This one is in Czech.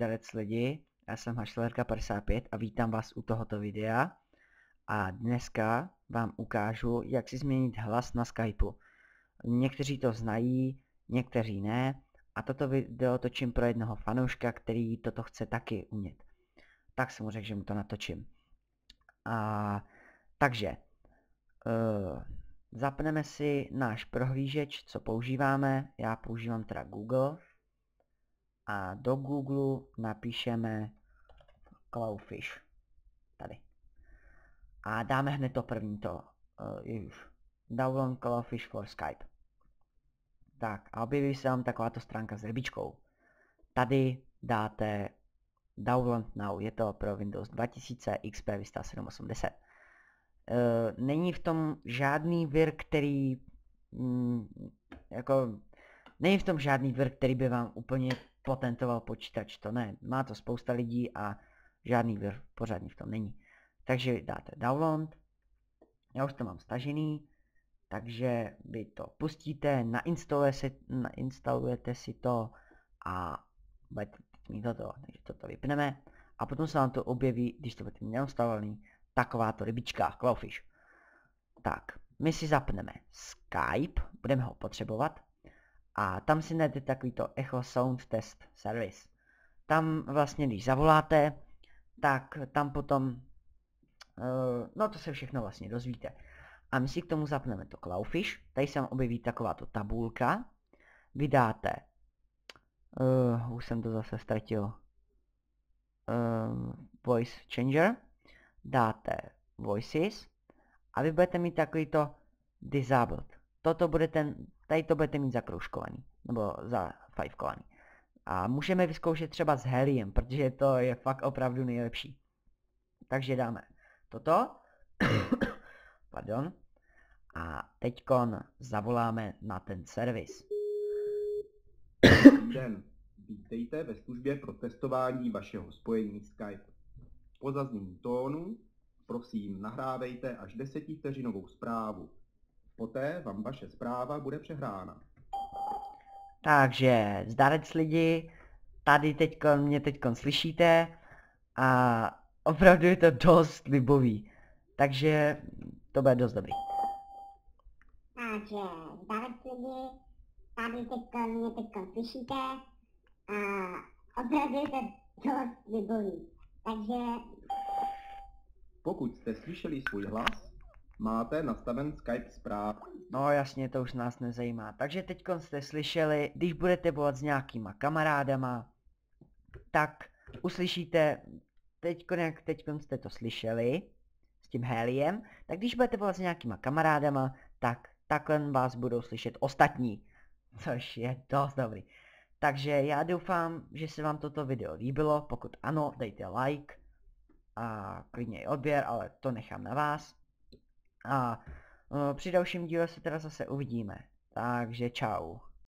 zdarec lidi, já jsem Hašlerka55 a vítám vás u tohoto videa. A dneska vám ukážu, jak si změnit hlas na Skypeu. Někteří to znají, někteří ne. A toto video točím pro jednoho fanouška, který toto chce taky umět. Tak jsem mu řekl, že mu to natočím. Takže zapneme si náš prohlížeč, co používáme. Já používám teda Google. A do Google napíšeme Cloudfish. Tady. A dáme hned to první to. Download Cloudfish for Skype. Tak a objeví se vám takováto stránka s rybičkou. Tady dáte Download Now. Je to pro Windows 2000 XP Vista 780. Není v tom žádný vir, který není v tom žádný vir, který by vám úplně potentoval počítač, to ne. Má to spousta lidí a žádný vir pořádný v tom není. Takže dáte download, já už to mám stažený, takže vy to pustíte, nainstalujete si to a budete mít toto, takže toto vypneme a potom se vám to objeví, když to budete mít nainstalovaný, takováto rybička, Cloudfish. Tak, my si zapneme Skype, budeme ho potřebovat. A tam si najdete takovýto Echo Sound Test Service. Tam vlastně, když zavoláte, tak tam potom, no to se všechno vlastně dozvíte. A my si k tomu zapneme to Cloudfish, tady se vám objeví takováto tabulka. Vydáte, už jsem to zase ztratil, Voice Changer, dáte Voices a vy budete mít takovýto Disabled. Tady to budete mít zakroužkovaný, nebo zafajfkovaný. A můžeme vyzkoušet třeba s Heliem, protože to je fakt opravdu nejlepší. Takže dáme toto. Pardon. A teďkon zavoláme na ten servis. Dobrý den. Vítejte ve službě pro testování vašeho spojení Skype. Po zaznění tónu prosím nahrávejte až 10vteřinovou zprávu. Poté vám vaše zpráva bude přehrána. Takže zdarec lidi, tady mě teďkon slyšíte a opravdu je to dost libový. Takže to bude dost dobrý. Takže zdarec lidi, tady mě teďkon slyšíte a opravdu je to dost libový. Takže Pokud jste slyšeli svůj hlas, máte nastaven Skype zpráv. No jasně, to už nás nezajímá. Takže teďkon jste slyšeli, když budete volat s nějakýma kamarádama, tak uslyšíte, teďkon jste to slyšeli, s tím Heliem, tak když budete volat s nějakýma kamarádama, tak takhle vás budou slyšet ostatní, což je dost dobrý. Takže já doufám, že se vám toto video líbilo, pokud ano, dejte like a klidně i odběr, ale to nechám na vás. A při dalším díle se teda zase uvidíme. Takže čau.